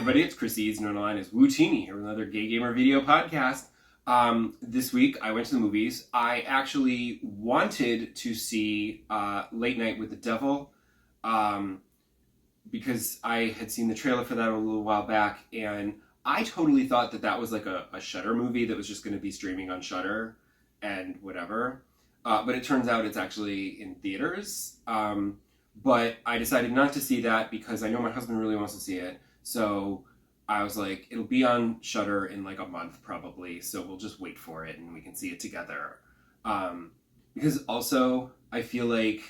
everybody, it's Chris Eads, known online as Wootini, here with another Gay Gamer video podcast. This week, I went to the movies. I actually wanted to see Late Night with the Devil, because I had seen the trailer for that a little while back, and I totally thought that that was like a Shudder movie that was just going to be streaming on Shudder and whatever. But it turns out it's actually in theaters. But I decided not to see that because I know my husband really wants to see it. So I was like, it'll be on Shudder in like a month probably. So we'll just wait for it and we can see it together. Because also I feel like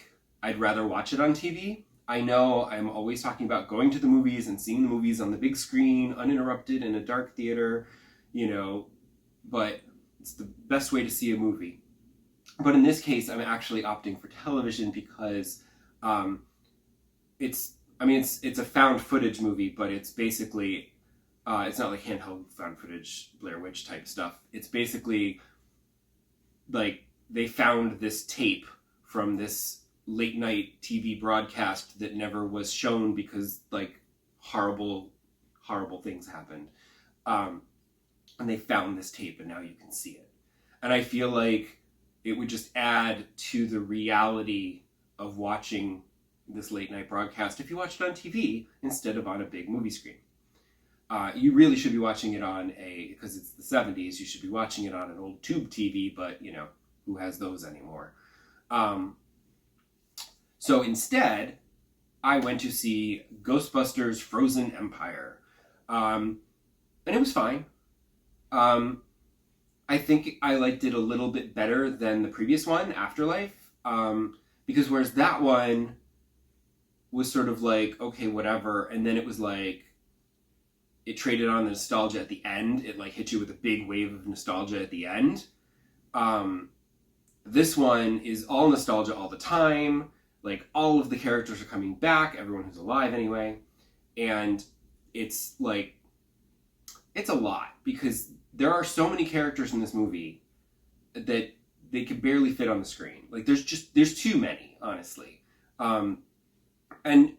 I'd rather watch it on TV. I know I'm always talking about going to the movies and seeing the movies on the big screen, uninterrupted in a dark theater, but it's the best way to see a movie. But in this case, I'm actually opting for television because it's a found footage movie, but it's basically, it's not like handheld found footage, Blair Witch type stuff. It's basically like they found this tape from this late night TV broadcast that never was shown because like horrible things happened. And they found this tape and now you can see it. And I feel like it would just add to the reality of watching this late night broadcast if you watch it on TV instead of on a big movie screen. You really should be watching it on because it's the 70s, you should be watching it on an old tube TV, but who has those anymore? So instead, I went to see Ghostbusters Frozen Empire. And it was fine. I think I liked it a little bit better than the previous one, Afterlife, because whereas that one was sort of like, okay, whatever, and then it was like, it traded on the nostalgia at the end. It like hit you with a big wave of nostalgia at the end. This one is all nostalgia all the time. Like all of the characters are coming back, everyone who's alive anyway, and it's like, it's a lot because there are so many characters in this movie that they could barely fit on the screen. Like there's too many, honestly. And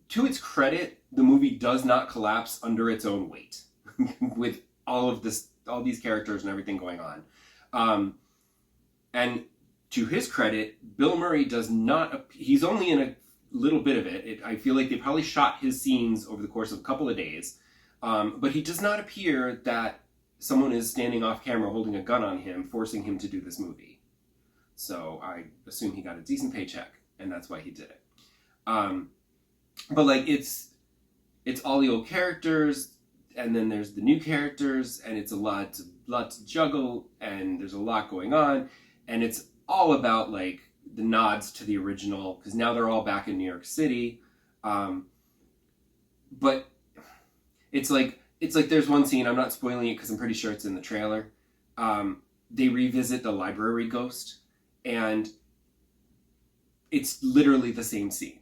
to its credit, the movie does not collapse under its own weight with all these characters and everything going on. And to his credit, Bill Murray does not, he's only in a little bit of it. I feel like they probably shot his scenes over the course of a couple of days. But he does not appear that someone is standing off camera holding a gun on him, forcing him to do this movie. So I assume he got a decent paycheck, and that's why he did it. But like it's all the old characters, and then there's the new characters, and it's a lot to juggle, and there's a lot going on, and it's all about like the nods to the original because now they're all back in New York City. But it's like there's one scene, I'm not spoiling it because I'm pretty sure it's in the trailer. They revisit the library ghost, and it's literally the same scene.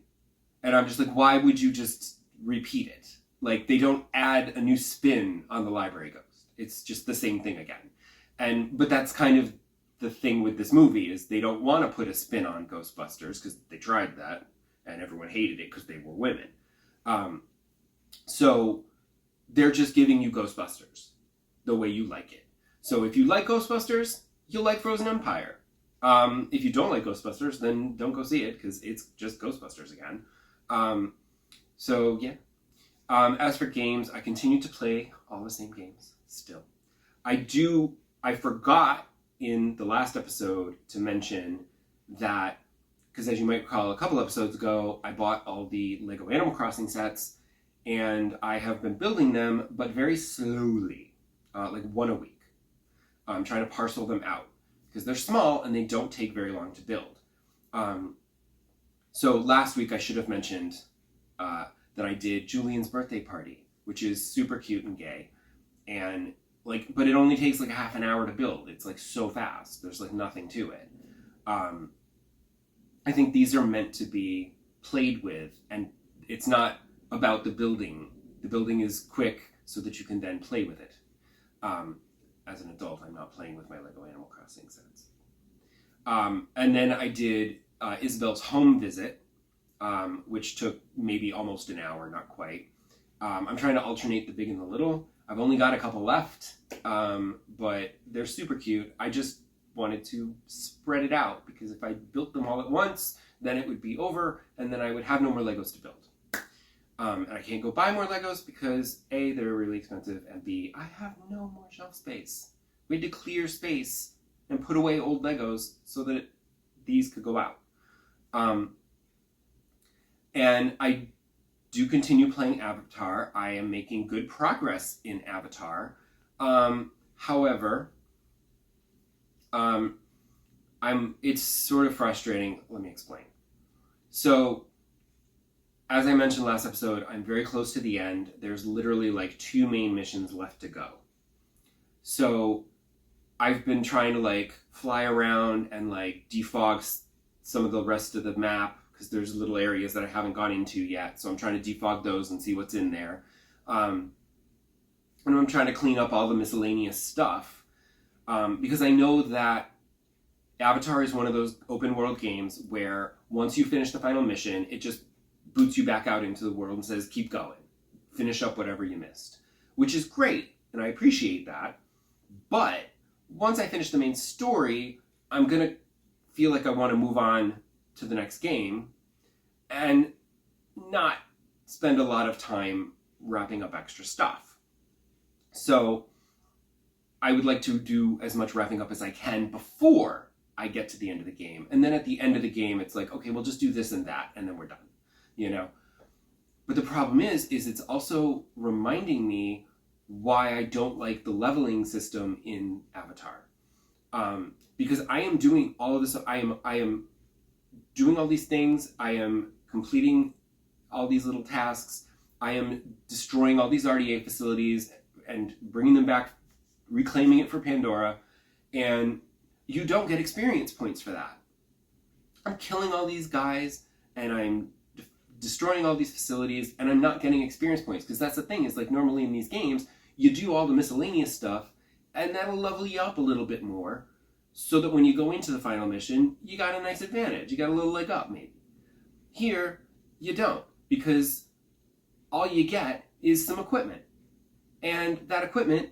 And I'm just like, why would you just repeat it? Like, they don't add a new spin on the library ghost. It's just the same thing again. But that's kind of the thing with this movie, is they don't want to put a spin on Ghostbusters because they tried that, and everyone hated it because they were women. So they're just giving you Ghostbusters the way you like it. So if you like Ghostbusters, you'll like Frozen Empire. If you don't like Ghostbusters, then don't go see it because it's just Ghostbusters again. So yeah. As for games, I continue to play all the same games still. I forgot in the last episode to mention that, because as you might recall, a couple episodes ago, I bought all the Lego Animal Crossing sets, and I have been building them, but very slowly, like one a week. I'm trying to parcel them out, because they're small and they don't take very long to build. So last week I should have mentioned that I did Julian's birthday party, which is super cute and gay, and but it only takes like a half an hour to build. It's like so fast. There's like nothing to it. I think these are meant to be played with, and it's not about the building. The building is quick so that you can then play with it. As an adult, I'm not playing with my Lego Animal Crossing sets. And then I did Isabel's home visit, which took maybe almost an hour, not quite. I'm trying to alternate the big and the little. I've only got a couple left, but they're super cute. I just wanted to spread it out because if I built them all at once, then it would be over, and then I would have no more Legos to build. And I can't go buy more Legos because A, they're really expensive, and B, I have no more shelf space. We had to clear space and put away old Legos so that these could go out. And I do continue playing Avatar. I am making good progress in Avatar. However, it's sort of frustrating. Let me explain. So, as I mentioned last episode, I'm very close to the end. There's literally like 2 main missions left to go. So I've been trying to like fly around and like defog some of the rest of the map because there's little areas that I haven't gone into yet. So I'm trying to defog those and see what's in there. And I'm trying to clean up all the miscellaneous stuff because I know that Avatar is one of those open world games where once you finish the final mission, it just boots you back out into the world and says, keep going. Finish up whatever you missed. Which is great, and I appreciate that. But once I finish the main story, I'm going to feel like I want to move on to the next game and not spend a lot of time wrapping up extra stuff. So I would like to do as much wrapping up as I can before I get to the end of the game. And then at the end of the game, it's like, okay, we'll just do this and that, and then we're done. You know, but the problem is it's also reminding me why I don't like the leveling system in Avatar, because I am doing all of this. I am doing all these things. I am completing all these little tasks. I am destroying all these RDA facilities and bringing them back, reclaiming it for Pandora, and you don't get experience points for that. I'm killing all these guys, and I'm destroying all these facilities, and I'm not getting experience points, because that's the thing, is like normally in these games, you do all the miscellaneous stuff, and that'll level you up a little bit more, so that when you go into the final mission, you got a nice advantage, you got a little leg up maybe. Here, you don't, because all you get is some equipment. And that equipment,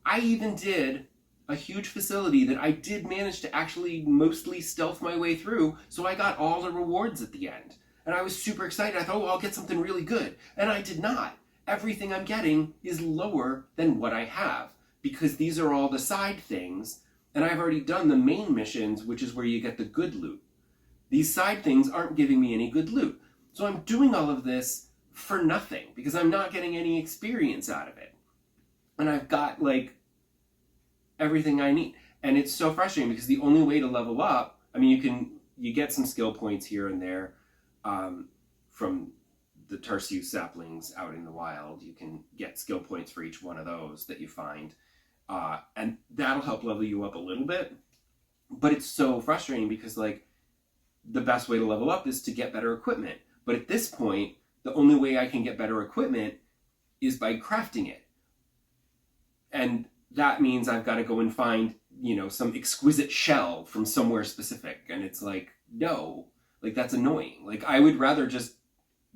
I even did a huge facility that I did manage to actually mostly stealth my way through, so I got all the rewards at the end. And I was super excited. I thought, oh, I'll get something really good. And I did not. Everything I'm getting is lower than what I have, because these are all the side things, and I've already done the main missions, which is where you get the good loot. These side things aren't giving me any good loot. So I'm doing all of this for nothing, because I'm not getting any experience out of it. And I've got, like, everything I need. And it's so frustrating, because the only way to level up, I mean, you get some skill points here and there, from the Tarsiu saplings out in the wild. You can get skill points for each one of those that you find, and that'll help level you up a little bit. But it's so frustrating because, like, the best way to level up is to get better equipment. But at this point, the only way I can get better equipment is by crafting it. And that means I've got to go and find, you know, some exquisite shell from somewhere specific. And it's like, no. Like, that's annoying. Like, I would rather just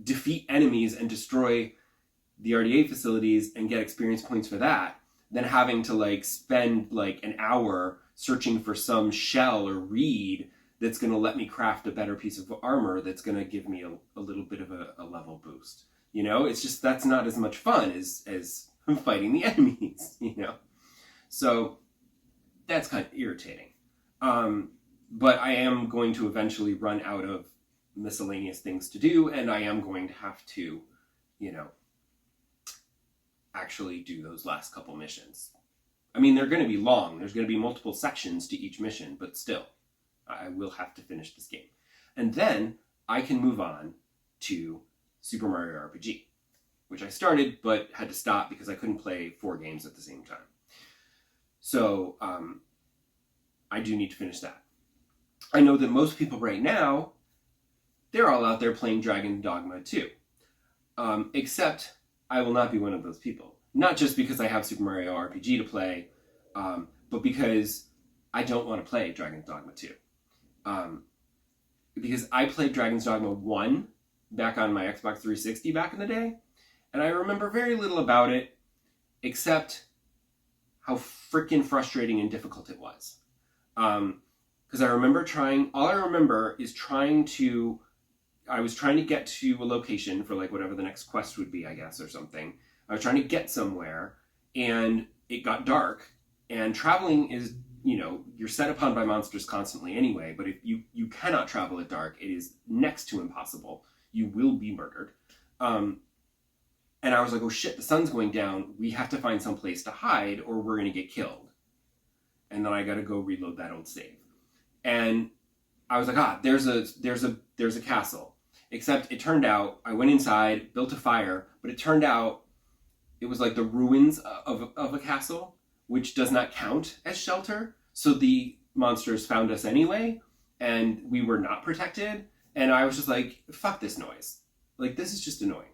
defeat enemies and destroy the RDA facilities and get experience points for that than having to, like, spend, like, an hour searching for some shell or reed that's going to let me craft a better piece of armor that's going to give me a little bit of a level boost. You know? It's just, that's not as much fun as fighting the enemies, you know? So, that's kind of irritating. But I am going to eventually run out of miscellaneous things to do, and I am going to have to, you know, actually do those last couple missions. I mean, they're going to be long. There's going to be multiple sections to each mission, but still, I will have to finish this game. And then I can move on to Super Mario RPG, which I started but had to stop because I couldn't play 4 games at the same time. So I do need to finish that. I know that most people right now, they're all out there playing Dragon Dogma 2. Except I will not be one of those people. Not just because I have Super Mario RPG to play, but because I don't want to play Dragon's Dogma 2. Because I played Dragon's Dogma 1 back on my Xbox 360 back in the day, And I remember very little about it, except how freaking frustrating and difficult it was. Because I remember all I remember is I was trying to get to a location for like whatever the next quest would be, I guess, or something. I was trying to get somewhere, and it got dark, and traveling is, you're set upon by monsters constantly anyway, but if you cannot travel at dark, it is next to impossible. You will be murdered. And I was like, oh shit, the sun's going down. We have to find some place to hide or we're going to get killed. And then I got to go reload that old save. And I was like, there's a castle. Except it turned out, I went inside, built a fire, but it turned out it was like the ruins of a castle, which does not count as shelter. So the monsters found us anyway, and we were not protected. And I was just like, fuck this noise. Like, this is just annoying.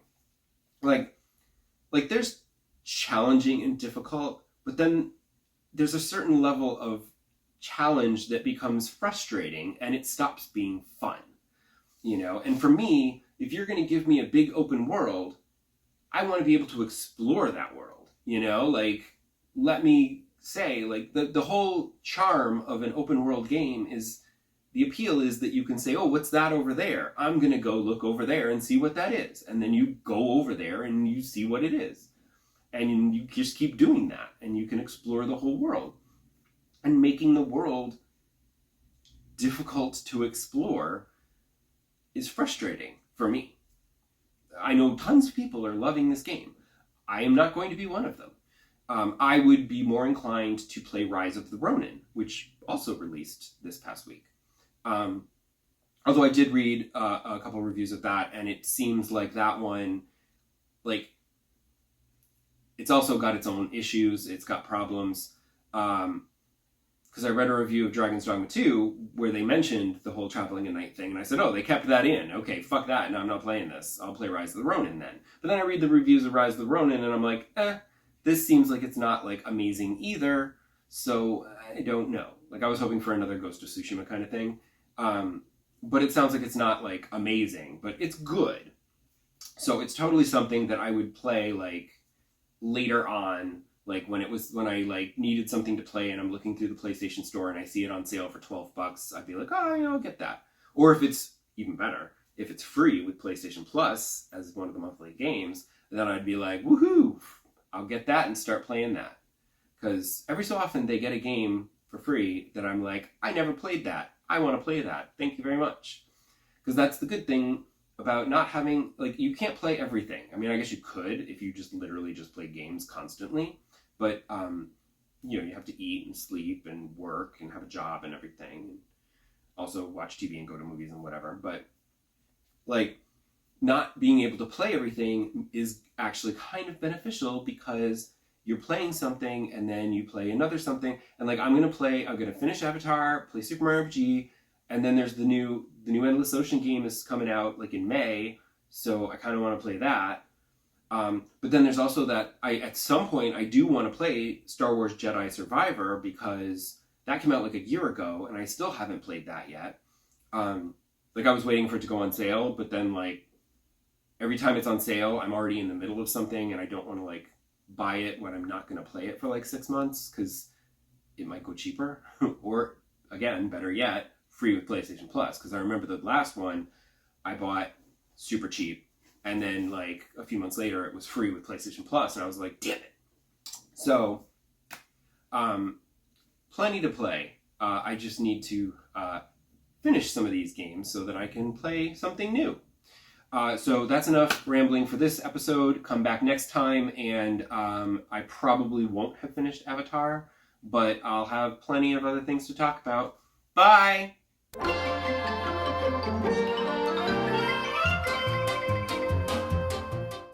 Like there's challenging and difficult, but then there's a certain level of challenge that becomes frustrating and it stops being fun, And for me, if you're going to give me a big open world, I want to be able to explore that world, Like, let me say, like, the whole charm of an open world game is, the appeal is that you can say, oh, what's that over there? I'm going to go look over there and see what that is. And then you go over there and you see what it is. And you just keep doing that. And you can explore the whole world. And making the world difficult to explore is frustrating for me. I know tons of people are loving this game. I am not going to be one of them. I would be more inclined to play Rise of the Ronin, which also released this past week. Although I did read a couple of reviews of that, and it seems like that one, like, it's also got its own issues. It's got problems. Because I read a review of Dragon's Dogma 2 where they mentioned the whole traveling at night thing, and I said, oh, they kept that in. Okay, fuck that. No, I'm not playing this. I'll play Rise of the Ronin then. But then I read the reviews of Rise of the Ronin, and I'm like, this seems like it's not, like, amazing either, so I don't know. Like, I was hoping for another Ghost of Tsushima kind of thing. But it sounds like it's not, like, amazing, but it's good. So it's totally something that I would play, like, later on, like, when I, like, needed something to play and I'm looking through the PlayStation Store and I see it on sale for $12, I'd be like, I'll get that. Or if it's, even better, if it's free with PlayStation Plus as one of the monthly games, then I'd be like, woohoo, I'll get that and start playing that. Because every so often they get a game for free that I'm like, I never played that. I want to play that. Thank you very much. Because that's the good thing about not having, like, you can't play everything. I mean, I guess you could if you just literally just play games constantly. But, you have to eat and sleep and work and have a job and everything. Also watch TV and go to movies and whatever. But, like, not being able to play everything is actually kind of beneficial because you're playing something and then you play another something. And, like, I'm going to finish Avatar, play Super Mario RPG, and then there's the new Endless Ocean game is coming out, like, in May. So I kind of want to play that. But then there's also that at some point I do want to play Star Wars Jedi Survivor because that came out like a year ago and I still haven't played that yet. Like, I was waiting for it to go on sale, but then, like, every time it's on sale, I'm already in the middle of something and I don't want to, like, buy it when I'm not going to play it for like 6 months because it might go cheaper. Or, again, better yet, free with PlayStation Plus. Because I remember the last one I bought super cheap. And then, like, a few months later, it was free with PlayStation Plus, and I was like, damn it. So, plenty to play. I just need to finish some of these games so that I can play something new. So that's enough rambling for this episode. Come back next time, and I probably won't have finished Avatar, but I'll have plenty of other things to talk about. Bye!